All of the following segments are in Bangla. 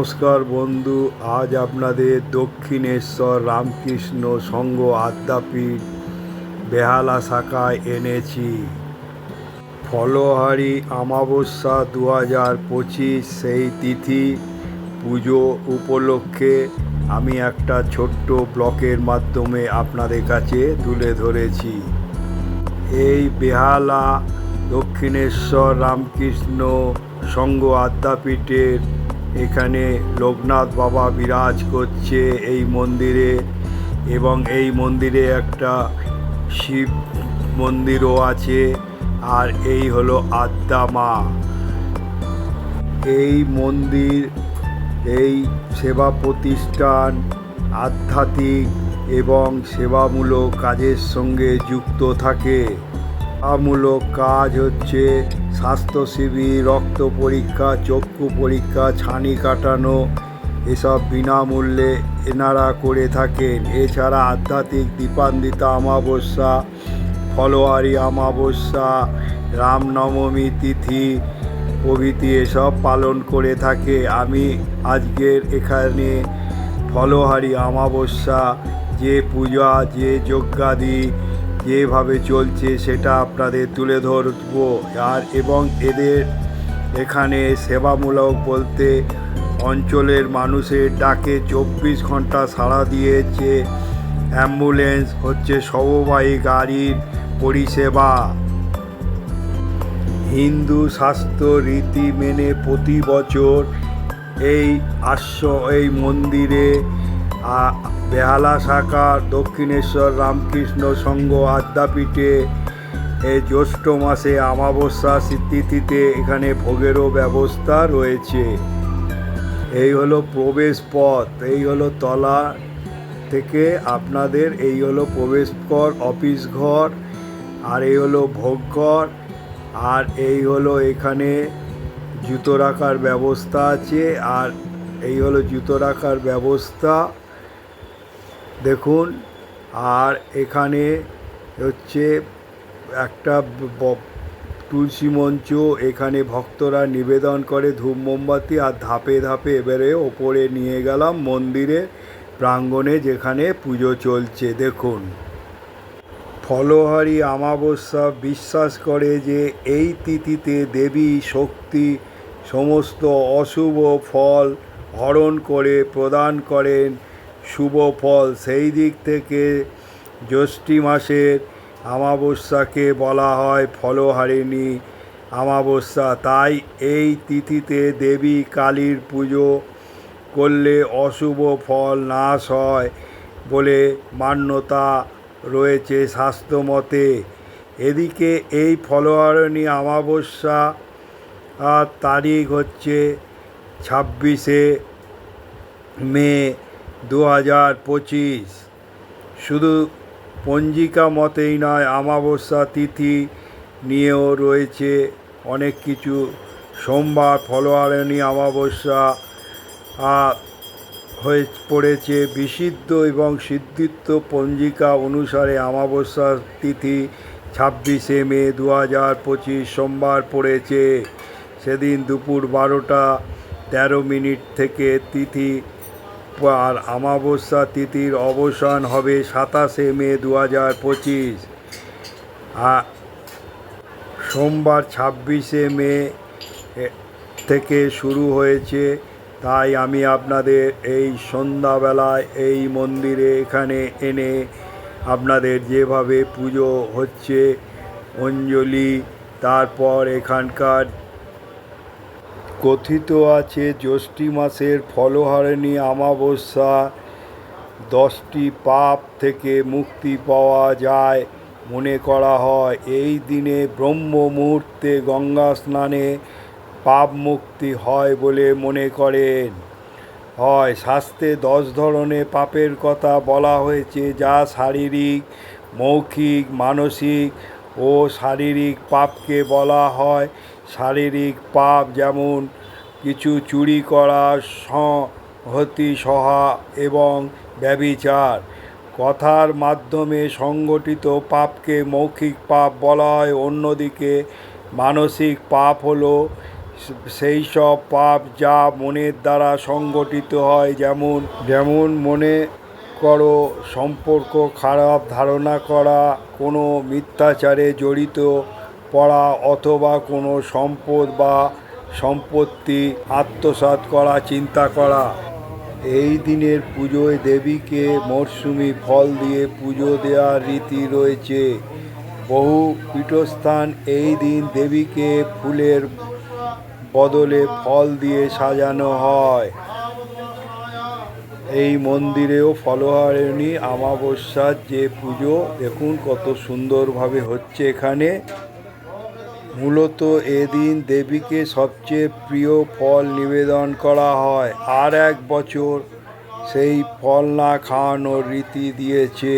নমস্কার বন্ধু, আজ আপনাদের দক্ষিণেশ্বর রামকৃষ্ণ সংঘ আদ্যাপীঠ বেহালা শাখায় এনেছি। ফলহারি অমাবস্যা 2025 সেই তিথি পুজো উপলক্ষে আমি একটা ছোট্ট ব্লগের মাধ্যমে আপনাদের কাছে তুলে ধরেছি। এই বেহালা দক্ষিণেশ্বর রামকৃষ্ণ সংঘ আদ্যাপীঠের এখানে লোকনাথ বাবা বিরাজ করছে এই মন্দিরে, এবং এই মন্দিরে একটা শিব মন্দিরও আছে। আর এই হলো আদ্যা মা। এই মন্দির, এই সেবা প্রতিষ্ঠান আধ্যাত্মিক এবং সেবামূলক কাজের সঙ্গে যুক্ত থাকে। সেবামূলক কাজ হচ্ছে স্বাস্থ্য শিবির, রক্ত পরীক্ষা, চক্ষু পরীক্ষা, ছানি কাটানো, এসব বিনামূল্যে এনারা করে থাকেন। এছাড়া আধ্যাত্মিক দীপান্বিতা অমাবস্যা, ফলহারি অমাবস্যা, রামনবমী তিথি প্রভৃতি এসব পালন করে থাকে। আমি আজকের এখানে ফলহারি অমাবস্যা যে পূজা, যে যজ্ঞাদি যেভাবে চলছে সেটা আপনাদের তুলে ধরব। এবং এদের এখানে সেবামূলক বলতে অঞ্চলের মানুষের ডাকে 24 ঘন্টা সাড়া দিয়েছে। অ্যাম্বুলেন্স হচ্ছে সববাহী গাড়ির পরিষেবা। হিন্দু শাস্ত্র রীতি মেনে প্রতি বছর এই মন্দিরে বেহালা শাখার দক্ষিণেশ্বর রামকৃষ্ণ সংঘ আদ্যাপীঠে জ্যৈষ্ঠ মাসে অমাবস্যা তিথিতে এখানে ভোগেরও ব্যবস্থা রয়েছে। এই হলো প্রবেশ পথ, এই হলো তলা থেকে আপনাদের, এই হলো প্রবেশ ঘর, অফিস ঘর, আর এই হলো ভোগঘর, আর এই হলো এখানে জুতো রাখার ব্যবস্থা আছে। আর এই হলো জুতো রাখার ব্যবস্থা দেখুন। আর এখানে হচ্ছে একটা তুলসী মঞ্চ, এখানে ভক্তরা নিবেদন করে ধূপ মোমবাতি, আর ধাপে ধাপে এবারে ওপরে নিয়ে গেলাম মন্দিরের প্রাঙ্গণে যেখানে পুজো চলছে। দেখুন, ফলহারি অমাবস্যা বিশ্বাস করে যে এই তিথিতে দেবী শক্তি সমস্ত অশুভ ফল হরণ করে প্রদান করেন শুভ ফল। সেই দিক থেকে জ্যৈষ্ঠী মাসের অমাবস্যাকে বলা হয় ফলহারিণী অমাবস্যা। তাই এই তিথিতে দেবী কালীর পুজো করলে অশুভ ফল নাশ হয় বলে মান্যতা রয়েছে শাস্ত্রমতে। এদিকে এই ফলহারিণী অমাবস্যা তারিখ হচ্ছে 26শে মে 2025। শুধু পঞ্জিকা মতেই নয়, অমাবস্যা তিথি নিয়েও রয়েছে অনেক কিছু। সোমবার ফলহারিণী অমাবস্যা হয়ে পড়েছে। বিশুদ্ধ এবং সিদ্ধিত্ব পঞ্জিকা অনুসারে অমাবস্যা তিথি 26শে মে 2025 সোমবার পড়েছে। সেদিন দুপুর 12টা 13 থেকে তিথি, আর অমাবস্যা তিথির অবসান হবে 27শে মে 2025। সোমবার 26শে মে থেকে শুরু হয়েছে। তাই আমি আপনাদের এই সন্ধ্যাবেলায় এই মন্দিরে এখানে এনে আপনাদের যেভাবে পুজো হচ্ছে অঞ্জলি, তারপর এখানকার কথিত আছে জ্যৈষ্ঠী মাসের ফলহারিণী অমাবস্যা 10টি পাপ থেকে মুক্তি পাওয়া যায় মনে করা হয়। এই দিনে ব্রহ্ম মুহূর্তে গঙ্গা স্নানে পাপ মুক্তি হয় বলে মনে করেন হয়। শাস্ত্রে 10 ধরনের পাপের কথা বলা হয়েছে, যা শারীরিক, মৌখিক, মানসিক ও শারীরিক পাপকে বলা হয়। শারীরিক পাপ যেমন কিছু চুরি করা, সংহতি সহা এবং ব্যভিচার। কথার মাধ্যমে সংগঠিত পাপকে মৌখিক পাপ বলা হয়। অন্যদিকে মানসিক পাপ হলো সেই সব পাপ যা মনের দ্বারা সংগঠিত হয়, যেমন যেমন মনে করো সম্পর্ক খারাপ ধারণা করা, কোনো মিথ্যাচারে জড়িত পড়া, অথবা কোনো সম্পদ বা সম্পত্তি আত্মসাৎ করা চিন্তা করা। এই দিনের পুজোয় দেবীকে মরশুমি ফল দিয়ে পুজো দেওয়ার রীতি রয়েছে। বহু পীঠস্থান এই দিন দেবীকে ফুলের বদলে ফল দিয়ে সাজানো হয়। এই মন্দিরেও ফলহারিণী অমাবস্যার যে পুজো দেখুন কত সুন্দরভাবে হচ্ছে এখানে। মূলত এদিন দেবীকে সবচেয়ে প্রিয় ফল নিবেদন করা হয়, আর এক বছর সেই ফল না খাওয়ানোর রীতি দিয়েছে।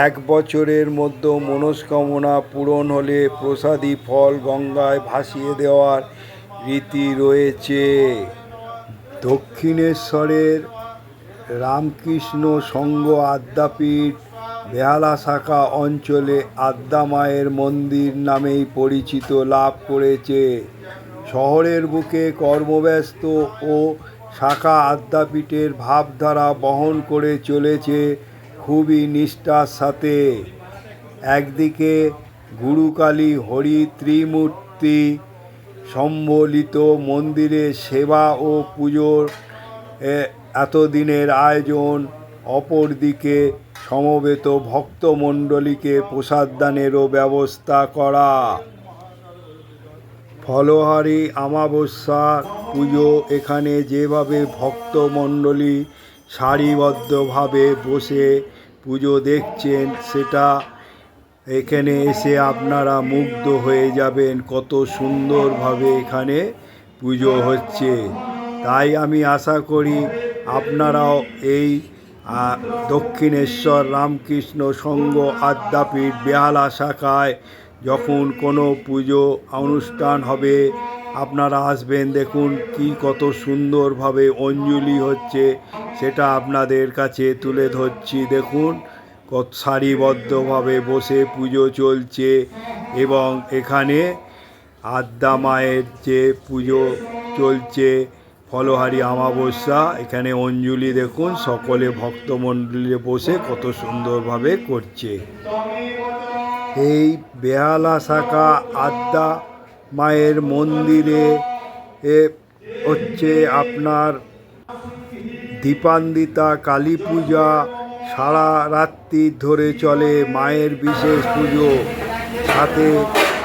এক বছরের মধ্যে মনস্কামনা পূরণ হলে প্রসাদী ফল গঙ্গায় ভাসিয়ে দেওয়ার রীতি রয়েছে। দক্ষিণেশ্বরের রামকৃষ্ণ সংঘ আদ্যাপীঠ বেহালা শাখা অঞ্চলে আদ্যা মায়ের মন্দির নামেই পরিচিত লাভ করেছে। শহরের বুকে কর্মব্যস্ত ও শাখা আদ্যাপীঠের ভাবধারা বহন করে চলেছে খুবই নিষ্ঠার সাথে। একদিকে গুরুকালী হরি ত্রিমূর্তি সম্বলিত মন্দিরে সেবা ও পুজোর এতদিনের আয়োজন, অপরদিকে সমবেত ভক্তমণ্ডলীকে প্রসাদদানেরও ব্যবস্থা করা। ফলহারি অমাবস্যার পুজো এখানে যেভাবে ভক্তমণ্ডলী সারিবদ্ধভাবে বসে পুজো দেখছেন, সেটা এখানে এসে আপনারা মুগ্ধ হয়ে যাবেন কত সুন্দরভাবে এখানে পুজো হচ্ছে। তাই আমি আশা করি আপনারাও এই দক্ষিণেশ্বর রামকৃষ্ণ সংঘ আদ্যাপীঠ বেহালা শাখায় যখন কোনো পুজো অনুষ্ঠান হবে আপনারা আসবেন। দেখুন কি কত সুন্দরভাবে অঞ্জলি হচ্ছে, সেটা আপনাদের কাছে তুলে ধরছি। দেখুন কত সারিবদ্ধভাবে বসে পুজো চলছে, এবং এখানে আদ্যা মায়ের যে পুজো চলছে ফলহারি অমাবস্যা, এখানে অঞ্জলি দেখুন সকলে ভক্তমণ্ডলী বসে কত সুন্দরভাবে করছে। এই বেহালা শাখা আদ্যা মায়ের মন্দিরে হচ্ছে আপনার দীপান্বিতা কালী পূজা সারা রাত্রি ধরে চলে। মায়ের বিশেষ পুজো সাথে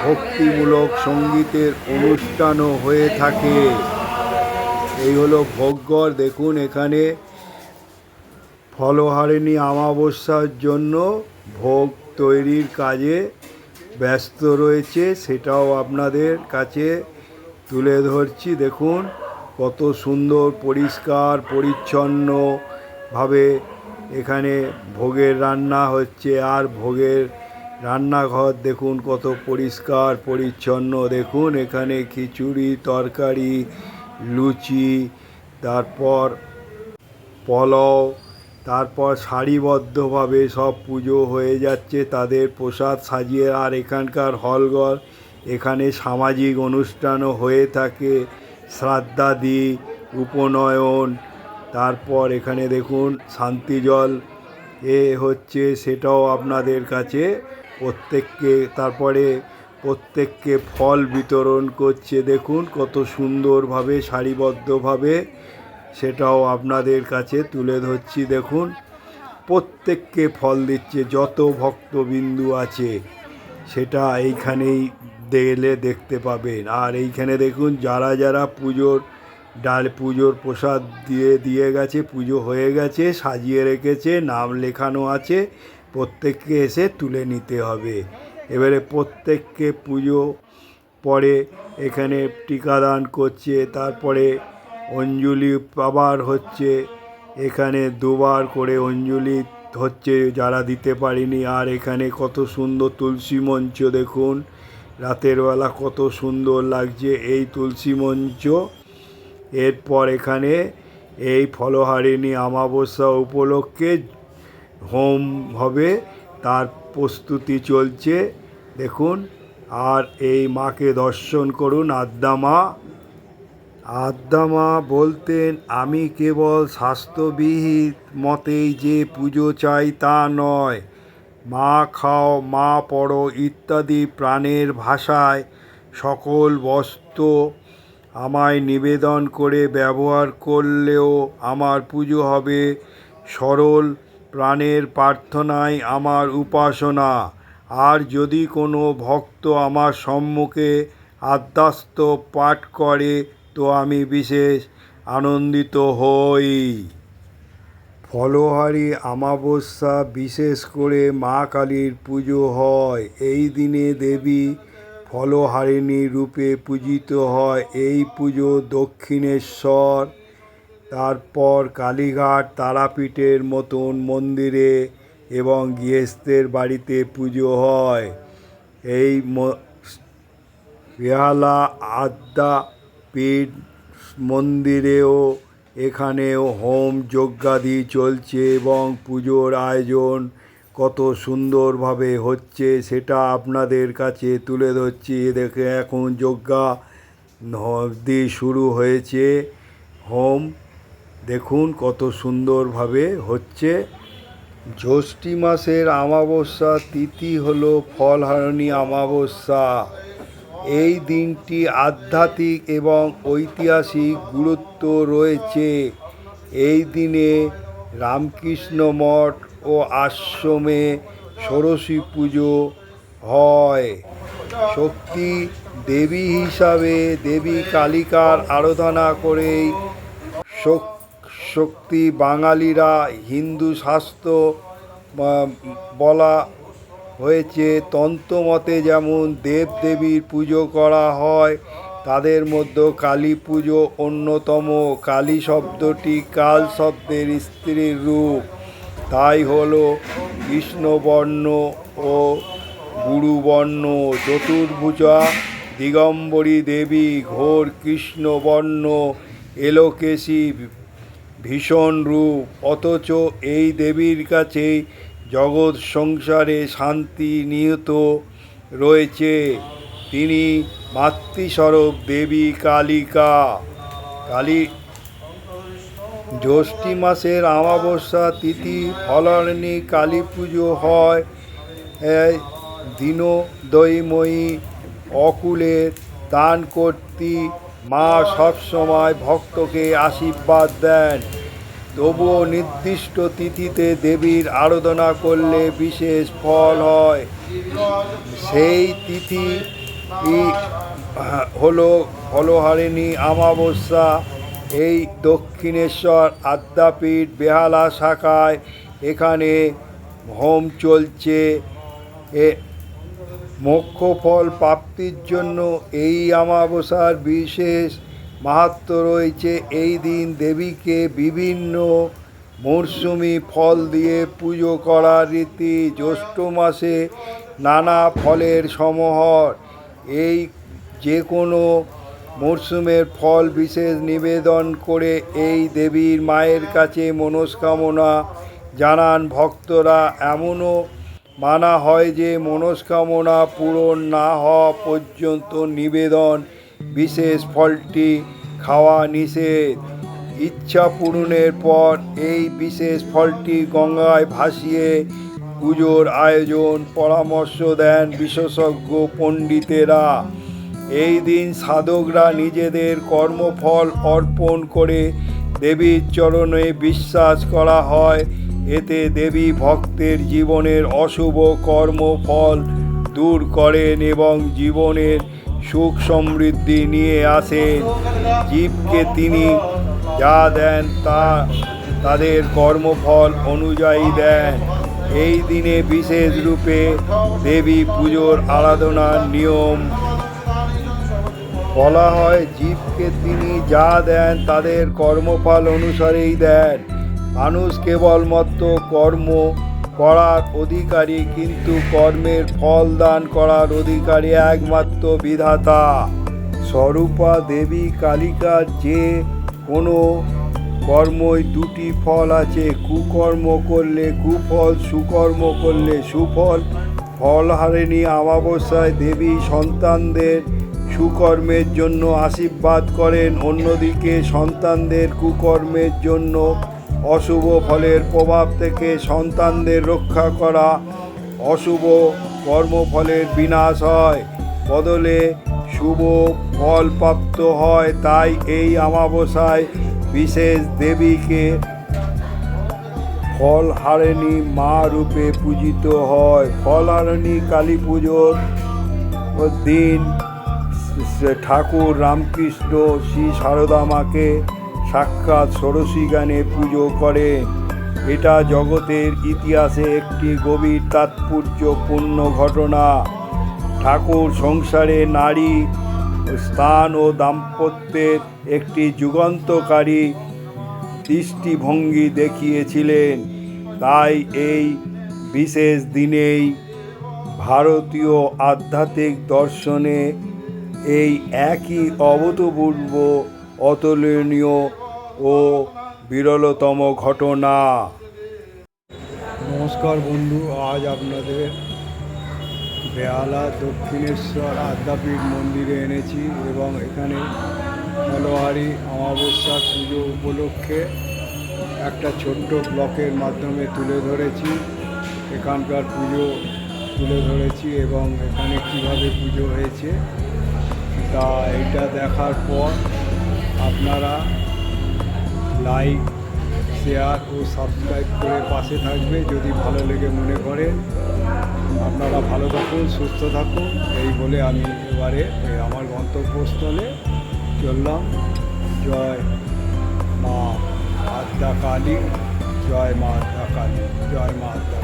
ভক্তিমূলক সঙ্গীতের অনুষ্ঠানও হয়ে থাকে। এই হলো ভোগঘর। দেখুন এখানে ফলহারিণী অমাবস্যার জন্য ভোগ তৈরির কাজে ব্যস্ত রয়েছে, সেটাও আপনাদের কাছে তুলে ধরছি। দেখুন কত সুন্দর পরিষ্কার পরিচ্ছন্নভাবে এখানে ভোগের রান্না হচ্ছে। আর ভোগের রান্নাঘর দেখুন কত পরিষ্কার পরিচ্ছন্ন। দেখুন এখানে খিচুড়ি, তরকারি, লুচি, তারপর পোলাও, তারপর সারিবদ্ধভাবে সব পুজো হয়ে যাচ্ছে, তাদের প্রসাদ সাজিয়ে। আর এখানকার হলঘর, এখানে সামাজিক অনুষ্ঠানও হয়ে থাকে, শ্রাদ্ধাদি, উপনয়ন, তারপর এখানে দেখুন শান্তিজল হচ্ছে, সেটাও আপনাদের কাছে প্রত্যেককে। তারপরে প্রত্যেককে ফল বিতরণ করছে। দেখুন কত সুন্দরভাবে সারিবদ্ধভাবে, সেটাও আপনাদের কাছে তুলে ধরছি। দেখুন প্রত্যেককে ফল দিচ্ছে, যত ভক্তবিন্দু আছে সেটা এইখানেই গেলে দেখতে পাবেন। আর এইখানে দেখুন যারা যারা পুজোর প্রসাদ দিয়ে গেছে, পুজো হয়ে গেছে, সাজিয়ে রেখেছে, নাম লেখানো আছে, প্রত্যেককে এসে তুলে নিতে হবে। এবারে প্রত্যেককে পুজো পরে এখানে টিকাদান করছে, তারপরে অঞ্জলি আবার হচ্ছে। এখানে দুবার করে অঞ্জলি হচ্ছে যারা দিতে পারেনি। আর এখানে কত সুন্দর তুলসী মঞ্চ, দেখুন রাতের বেলা কত সুন্দর লাগছে এই তুলসী মঞ্চ। এরপর এখানে এই ফলহারিণী অমাবস্যা উপলক্ষে হোম হবে, তার প্রস্তুতি চলছে। দেখুন আর এই মাকে দর্শন করুন। আদ্যা মা, আদ্যা মা বলতেন, আমি কেবল স্বাস্থ্যবিহিত মতেই যে পুজো চাই তা নয়, মা খাও মা পড়ো ইত্যাদি প্রাণের ভাষায় সকল বস্তু আমায় নিবেদন করে ব্যবহার করলেও আমার পুজো হবে। সরল প্রাণের প্রার্থনাই আমার উপাসনা। আর যদি কোনো ভক্ত আমার সম্মুখে আদ্যাস্ত পাঠ করে তো আমি বিশেষ আনন্দিত হই। ফলহারি অমাবস্যা বিশেষ করে মা কালীর পুজো হয়। এই দিনে দেবী ফলহারিণী রূপে পূজিত হয়। এই পুজো দক্ষিণেশ্বর, তারপর কালীঘাট, তারাপীঠের মতন মন্দিরে এবং গৃহস্থের বাড়িতে পুজো হয়। এই বেহালা আদ্যাপীঠ মন্দিরেও এখানেও হোম যজ্ঞাদি চলছে এবং পুজোর আয়োজন কত সুন্দরভাবে হচ্ছে সেটা আপনাদের কাছে তুলে ধরছি। দেখে এখন যজ্ঞাদি শুরু হয়েছে, হোম দেখুন কত সুন্দরভাবে হচ্ছে। জ্যৈষ্ঠী মাসের অমাবস্যা তিথি হলো ফলহারিণী অমাবস্যা। এই দিনটি আধ্যাত্মিক এবং ঐতিহাসিক গুরুত্ব রয়েছে। এই দিনে রামকৃষ্ণ মঠ ও আশ্রমে ষোড়শী পুজো হয়। শক্তি দেবী হিসাবে দেবী কালিকার আরাধনা করেই শক্তি বাঙালিরা হিন্দু শাস্ত্র বলা হয়েছে। তন্ত্রমতে যেমন দেবদেবীর পুজো করা হয়, তাদের মধ্যে কালী পুজো অন্যতম। কালী শব্দটি কাল শব্দের স্ত্রীর রূপ, তাই হলো কৃষ্ণবর্ণ ও গুরুবর্ণ। চতুর্ভুজা দিগম্বরী দেবী ঘোর কৃষ্ণবর্ণ এলোকেশী ভীষণ রূপ, অথচ এই দেবীর কাছেই জগৎ সংসারে শান্তি নিহিত রয়েছে। তিনি মাতৃস্বরূপ দেবী কালিকা। জ্যৈষ্ঠী মাসের অমাবস্যা তিথি ফলহারিণী কালী পুজো হয়। দীনদয়ময়ী অকুলের দান কর্ত্রী মা সবসময় ভক্তকে আশীর্বাদ দেন। তবুও নির্দিষ্ট তিথিতে দেবীর আরাধনা করলে বিশেষ ফল হয়। সেই তিথি হলো ফলহারিণী অমাবস্যা। এই দক্ষিণেশ্বর আদ্যাপীঠ বেহালা শাখায় এখানে হোম চলছে। মোক্ষ ফল প্রাপ্তির জন্য এই অমাবস্যার বিশেষ মাহাত্ম্য রয়েছে। এই দিন দেবীকে বিভিন্ন মরশুমি ফল দিয়ে পুজো করার রীতি। জ্যৈষ্ঠ মাসে নানা ফলের সমাহার। এই যে কোনো মরশুমের ফল বিশেষ নিবেদন করে এই দেবীর মায়ের কাছে মনস্কামনা জানান ভক্তরা। এমনও মানা হয় যে মনস্কামনা পূরণ না হওয়া পর্যন্ত নিবেদন বিশেষ ফলটি খাওয়া নিষেধ। ইচ্ছা পূরণের পর এই বিশেষ ফলটি গঙ্গায় ভাসিয়ে পুজোর আয়োজন পরামর্শ দেন বিশেষজ্ঞ পণ্ডিতেরা। এই দিন সাধকরা নিজেদের কর্মফল অর্পণ করে দেবীর চরণে বিশ্বাস করা হয়, এতে দেবী ভক্তের জীবনের অশুভ কর্মফল দূর করেন এবং জীবনের সুখ সমৃদ্ধি নিয়ে আসেন। জীবকে তিনি যা দেন তা তাদের কর্মফল অনুযায়ী দেন। এই দিনে বিশেষ রূপে দেবী পুজোর আরাধনার নিয়ম বলা হয়। জীবকে তিনি যা দেন তাদের কর্মফল অনুসারেই দেন। মানুষ কেবলমাত্র কর্ম করার অধিকারী, কিন্তু কর্মের ফল দান করার অধিকারী একমাত্র বিধাতা। স্বরূপা দেবী কালিকার যে কোনো কর্মই দুটি ফল আছে। কুকর্ম করলে কুফল, সুকর্ম করলে সুফল। ফলহারিণী অমাবস্যায় দেবী সন্তানদের সুকর্মের জন্য আশীর্বাদ করেন, অন্যদিকে সন্তানদের কুকর্মের জন্য অশুভ ফলের প্রভাব থেকে সন্তানদের রক্ষা করা, অশুভ কর্মফলের বিনাশ হয়, বদলে শুভ ফল প্রাপ্ত হয়। তাই এই অমাবস্যায় বিশেষ দেবীকে ফলহারিণী মা রূপে পূজিত হয়। ফলহারিণী কালী পুজোর দিন ঠাকুর রামকৃষ্ণ শ্রী সারদা মাকে সাক্ষাৎ ষোড়শী গানে পুজো করেন। এটা জগতের ইতিহাসে একটি গভীর তাৎপর্যপূর্ণ ঘটনা। ঠাকুর সংসারে নারী স্থান ও দাম্পত্যের একটি যুগান্তকারী দৃষ্টিভঙ্গি দেখিয়েছিলেন। তাই এই বিশেষ দিনেই ভারতীয় আধ্যাত্মিক দর্শনে এই একই অভূতপূর্ব, অতুলনীয় ও বিরলতম ঘটনা। নমস্কার বন্ধু, আজ আপনাদের বেহালা দক্ষিণেশ্বর আদ্যাপীঠ মন্দিরে এনেছি এবং এখানে ফলহারি অমাবস্যা পুজো উপলক্ষে একটা ছোট্ট ব্লকের মাধ্যমে তুলে ধরেছি। এখানকার পুজো তুলে ধরেছি এবং এখানে কিভাবে পুজো হয়েছে তা এটা দেখার পর আপনারা লাইক, শেয়ার ও সাবস্ক্রাইব করে পাশে থাকবে যদি ভালো লেগে মনে করেন। আপনারা ভালো থাকুন, সুস্থ থাকুন, এই বলে আমি এবারে আমার গন্তব্যস্থলে চললাম। জয় মা আদ্যা কালী, জয় মা আদ্যা কালী, জয় মা আদ্যা।